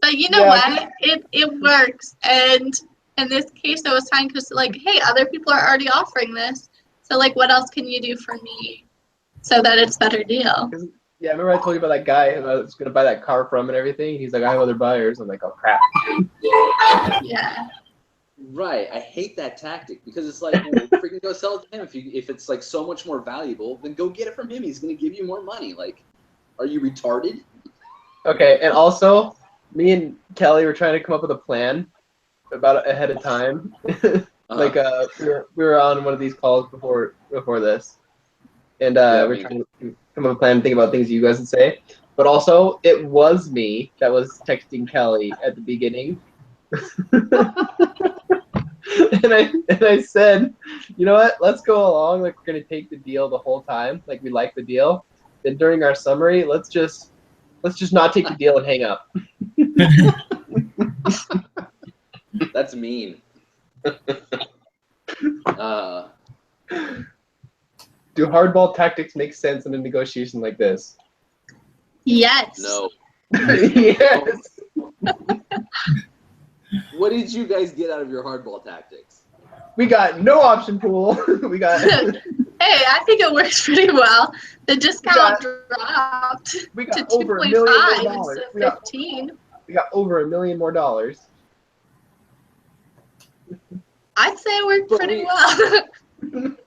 But you know what? It works. And in this case, it was fine because, like, hey, other people are already offering this. So, like, what else can you do for me so that it's a better deal?
Yeah, I remember I told you about that guy who I was going to buy that car from and everything. He's like, I have other buyers. I'm like, oh, crap.
Yeah.
Right. I hate that tactic because it's like, well, freaking go sell it to him. If it's like so much more valuable, then go get it from him. He's going to give you more money. Like, are you retarded?
Okay, and also, me and Kelly were trying to come up with a plan about ahead of time. Like we were on one of these calls before this, and we're trying to come up with a plan and think about things you guys would say. But also, it was me that was texting Kelly at the beginning, and I said, you know what? Let's go along. Like, we're gonna take the deal the whole time. Like, we like the deal. Then during our summary, let's just not take the deal and hang up.
That's mean.
Do hardball tactics make sense in a negotiation like this?
Yes.
No.
Yes.
What did you guys get out of your hardball tactics?
We got no option pool. We got
Hey, I think it works pretty well. The discount dropped
we
to
got over $1 million
2.5
more
instead
dollars.
of 15.
We got over $1 million more dollars.
I'd say it worked
But
pretty
we-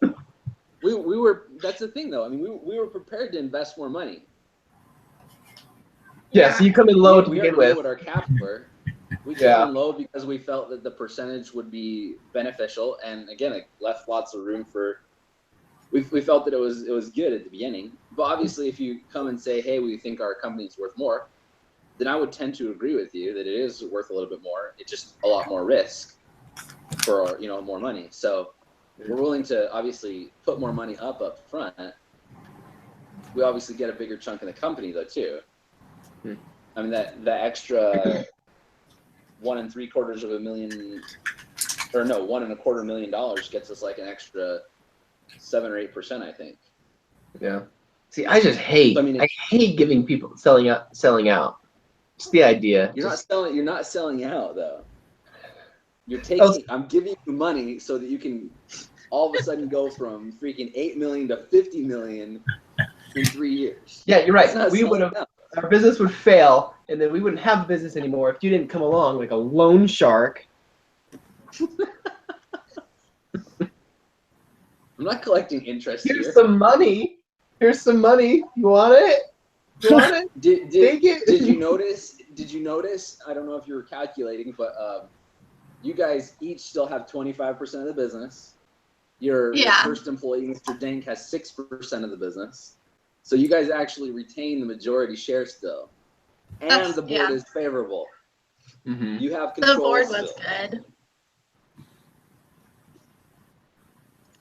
well.
We were, that's the thing though. I mean, we were prepared to invest more money.
Yeah, so you come in low to
We
begin
already knew
with.
what our caps were. We came
Yeah.
in low because we felt that the percentage would be beneficial, and again, it left lots of room for. We felt that it was good at the beginning, but obviously, if you come and say, "Hey, we think our company's worth more," then I would tend to agree with you that it is worth a little bit more. It's just a lot more risk for more money. So we're willing to obviously put more money up front. We obviously get a bigger chunk in the company though too. I mean that extra $1 3/4 million, or no, $1 250,000 gets us like an extra 7 or 8%, I think.
Yeah. See, I just hate.
I mean,
I hate giving people selling out. Just the idea.
You're
Just,
not selling out though. You're taking. I'm giving you money so that you can all of a sudden go from freaking 8 million to 50 million in 3 years.
yeah, you're right.
That's not
We would
selling
have.
out.
Our business would fail, and then we wouldn't have a business anymore if you didn't come along like a loan shark.
I'm not collecting interest
Here's
here.
some money. Here's some money. You want it? You want it? Take it.
Did you notice? I don't know if you were calculating, but you guys each still have 25% of the business. Your first employee, Mr. Dank, has 6% of the business. So you guys actually retain the majority share still, and the board is favorable.
Mm-hmm.
You have control.
The board
still.
was good.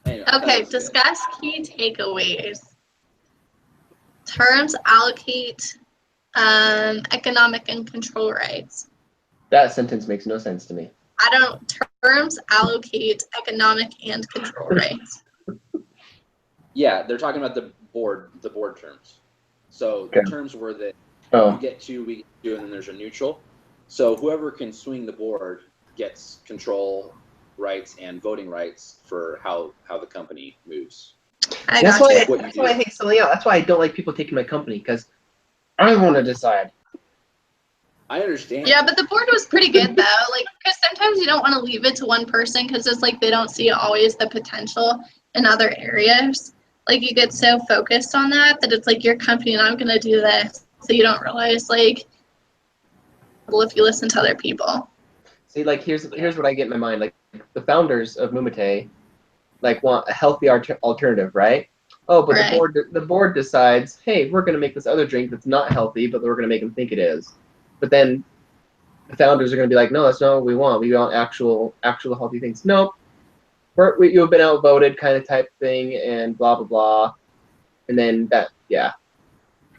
Anyway,
Okay,
good.
discuss key takeaways. Terms allocate economic and control rights.
That sentence makes no sense to me.
Terms allocate economic and control rights.
Yeah, they're talking about the board terms. So
Okay.
the terms were that
Oh.
you get 2, we get 2, and then there's a neutral. So whoever can swing the board gets control rights and voting rights for how the company moves.
That's why I hate selling out. That's why I don't like people taking my company, because I want to decide.
I understand.
Yeah, but the board was pretty good though. Like, because sometimes you don't want to leave it to one person because it's like they don't see always the potential in other areas. Like you get so focused on that it's like your company and I'm gonna do this, so you don't realize like, well, if you listen to other people.
See, like here's what I get in my mind. Like the founders of MuMate, like want a healthy alternative, right? Oh, but
Right.
the board decides, hey, we're gonna make this other drink that's not healthy, but we're gonna make them think it is. But then the founders are gonna be like, no, that's not what we want. We want actual healthy things. Nope. You have been outvoted, kind of type thing, and blah blah blah. And then that, yeah.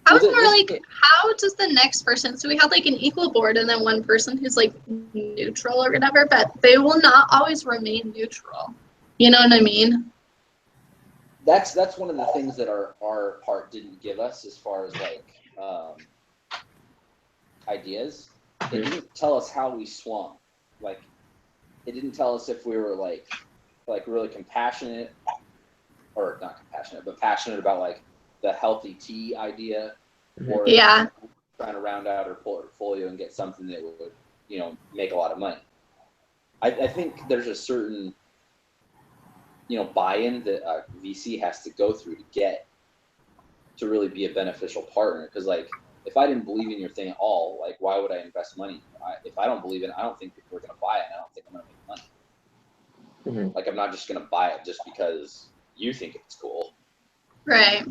I was more like, how does the next person? So we had like an equal board and then one person who's like neutral or whatever, but they will not always remain neutral. You know what I mean?
That's one of the things that our part didn't give us as far as like ideas. It didn't tell us how we swung. Like it didn't tell us if we were like really compassionate, or not compassionate, but passionate about like the healthy tea idea, or trying to round out our portfolio and get something that would make a lot of money. I think there's a certain buy-in that a VC has to go through to get to really be a beneficial partner. Because like if I didn't believe in your thing at all, like why would I invest money? If I don't believe in it, I don't think people are going to buy it. And I don't think I'm going to make money.
Mm-hmm.
Like I'm not just going to buy it just because you think it's cool.
Right.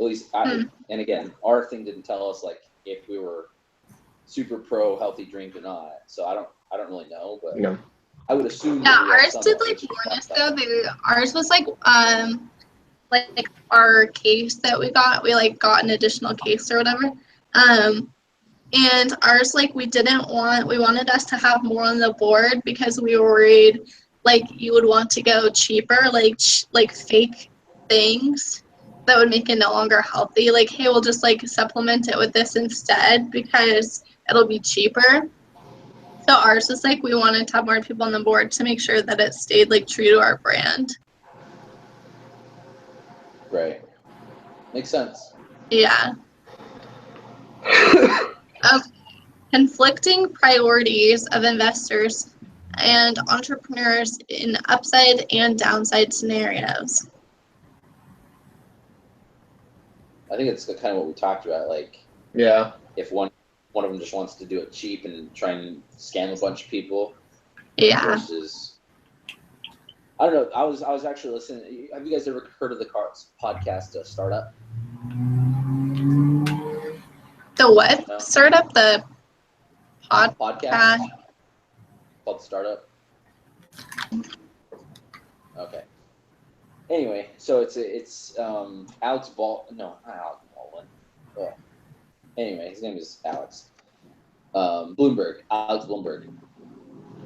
At least and again, our thing didn't tell us like if we were super pro healthy drink or not. So I don't really know, but I would assume.
Yeah, ours did like warn us though. Ours was like our case that we got an additional case or whatever. And ours we wanted us to have more on the board because we were worried like you would want to go cheaper, like fake things that would make it no longer healthy. Like, hey, we'll just supplement it with this instead because it'll be cheaper. So ours is like we wanted to have more people on the board to make sure that it stayed like true to our brand.
Right. Makes sense.
Yeah. Conflicting priorities of investors and entrepreneurs in upside and downside scenarios.
I think it's kind of what we talked about. Like,
Yeah.
if one of them just wants to do it cheap and try and scam a bunch of people,
Yeah.
versus, I don't know. I was actually listening. Have you guys ever heard of the podcast Startup?
The what?
No.
Startup? The
Podcast called Startup. Okay. Anyway, so it's Alex Baldwin. No, not Alex Baldwin. Oh. Anyway, his name is Alex. Alex Bloomberg,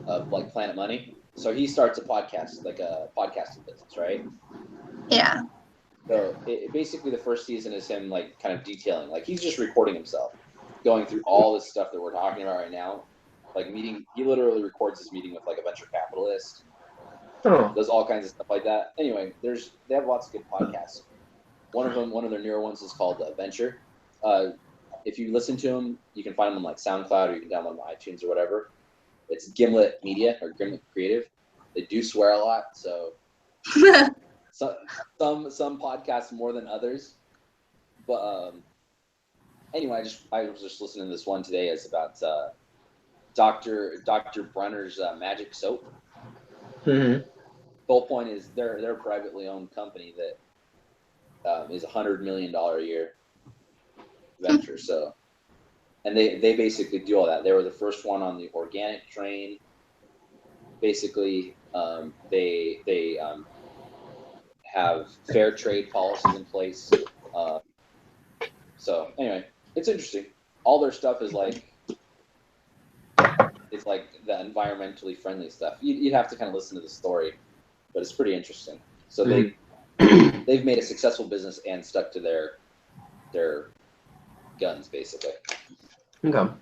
of like Planet Money. So he starts a podcast, like a podcasting business, right?
Yeah.
So basically the first season is him like kind of detailing, like he's just recording himself, going through all this stuff that we're talking about right now. Like he literally records this meeting with like a venture capitalist.
Oh.
Does all kinds of stuff like that. Anyway, they have lots of good podcasts. One of their newer ones is called Venture. If you listen to them, you can find them on like SoundCloud, or you can download them on iTunes or whatever. It's Gimlet Media or Gimlet Creative. They do swear a lot, so some podcasts more than others. But anyway, I was just listening to this one today. It's about Dr. Brenner's magic soap.
Mm-hmm.
The whole point is they're a privately owned company that is $100 million a year venture. So, and they basically do all that. They were the first one on the organic train. Basically, they have fair trade policies in place. So anyway, it's interesting. All their stuff is like, it's like the environmentally friendly stuff. You'd have to kind of listen to the story, but it's pretty interesting. So they've made a successful business and stuck to their guns, basically.
Okay.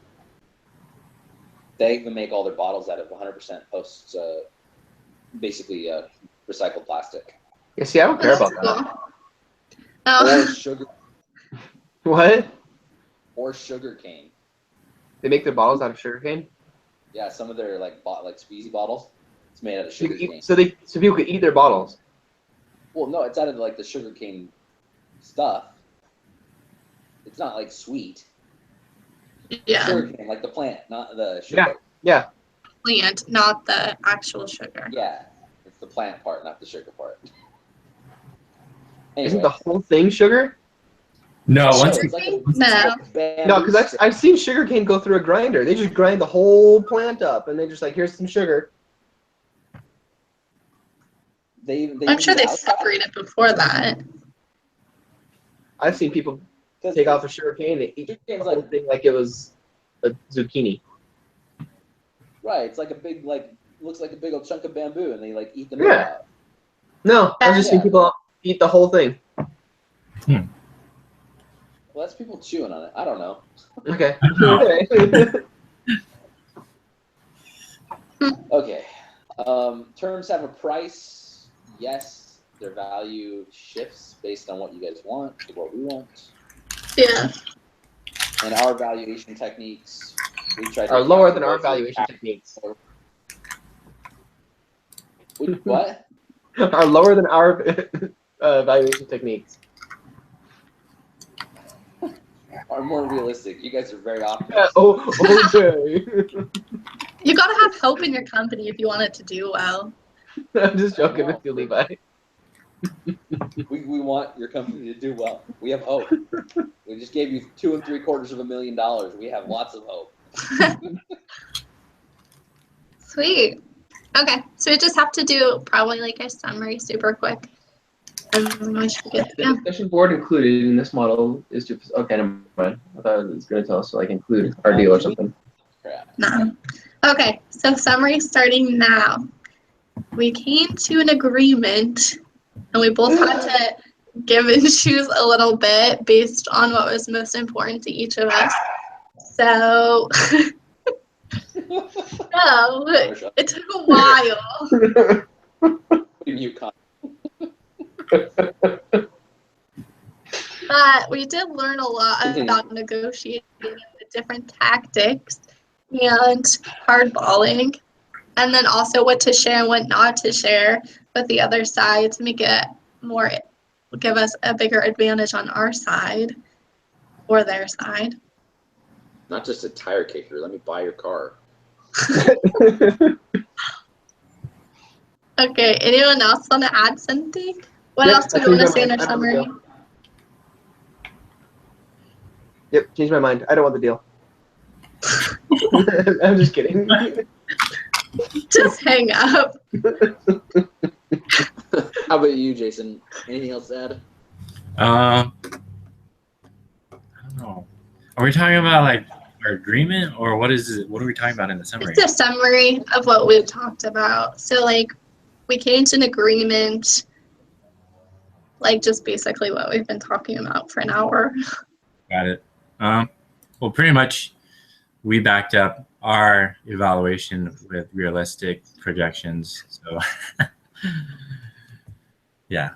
They even make all their bottles out of 100% post, basically recycled plastic.
Yeah, see, I don't care
That's
about
cool.
that.
Or
Oh.
sugar,
What?
or sugar cane.
They make their bottles out of sugarcane?
Yeah, some of their like squeezy bottles, it's made out of sugar cane.
So people could eat their bottles.
Well, no, it's out of like the sugar cane stuff. It's not like sweet.
Yeah.
Sugar cane, like the plant, not the sugar.
Yeah.
Plant, not the actual sugar.
Yeah, it's the plant part, not the sugar part.
Isn't
Anyway,
the whole thing sugar?
No, once
it's like a
No.
bamboo
No, because
stick.
I've seen sugarcane go through a grinder. They just grind the whole plant up, and they just like, here's some sugar.
They
I'm sure
do
they
the outside.
separate it before that.
I've seen people
'Cause
take off a sugarcane and eat the
sugarcane's
whole
like,
thing like it was a zucchini.
right, it's like a big, like, looks like a big old chunk of bamboo, and they like eat the
Yeah.
middle out.
No, I've just seen
Yeah.
people eat the whole thing.
Well, that's people chewing on it. I don't know.
Okay.
No.
Okay. Terms have a price. Yes, their value shifts based on what you guys want, what we want.
Yeah.
And our valuation techniques, we try to
Are lower than our
calculate
valuation techniques.
What?
Are lower than our valuation techniques.
Are more realistic. You guys are very
Yeah,
optimistic.
okay.
You gotta have hope in your company if you want it to do well.
I'm just joking with you, Levi.
We want your company to do well. We have hope. We just gave you $2 3/4 million. We have lots of hope.
Sweet. Okay, so we just have to do probably like a summary super quick. And then we should get
The discussion board included in this model is just okay. Never mind. I thought it was going to tell us to like include our deal or something.
Crap.
No. Okay, so summary starting now. We came to an agreement, and we both had to give and choose a little bit based on what was most important to each of us. So, No, it took a while.
You con-
But we did learn a lot
Continue.
about negotiating the different tactics and hardballing, and then also what to share and what not to share with the other side to make it more, give us a bigger advantage on our side or their side.
Not just a tire kicker. Let me buy your car.
Okay, anyone else want to add something? What
Yep,
else do
I
we want to
changed
say
my
in our
mind. I don't
summary?
know. Yep, changed my mind. I don't want the deal. I'm just kidding.
Just hang up.
How about you, Jason? Anything else to add?
I don't know. Are we talking about like our agreement, or what is it? What are we talking about in the summary?
It's a summary of what we've talked about. So like we came to an agreement, like just basically what we've been talking about for an hour.
Got it. Well, pretty much we backed up our evaluation with realistic projections. So, yeah.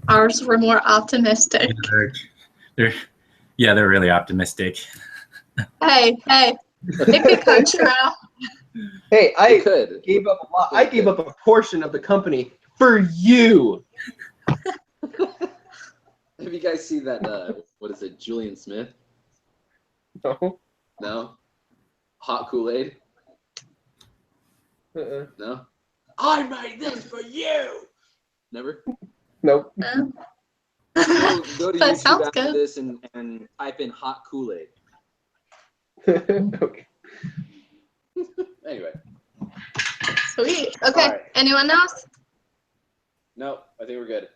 Ours were more optimistic.
They're really optimistic.
Hey, it could come true.
Hey,
I could.
gave up a lot. I gave up a portion of the company for you.
Have you guys seen that? What is it? Julian Smith?
No.
No. Hot Kool-Aid? No. I made this for you. Never.
Nope.
Go to
That
YouTube
sounds
after
good.
this and type in hot Kool-Aid.
Okay.
Anyway.
Sweet. Okay.
All right.
Anyone else?
No, I think we're good.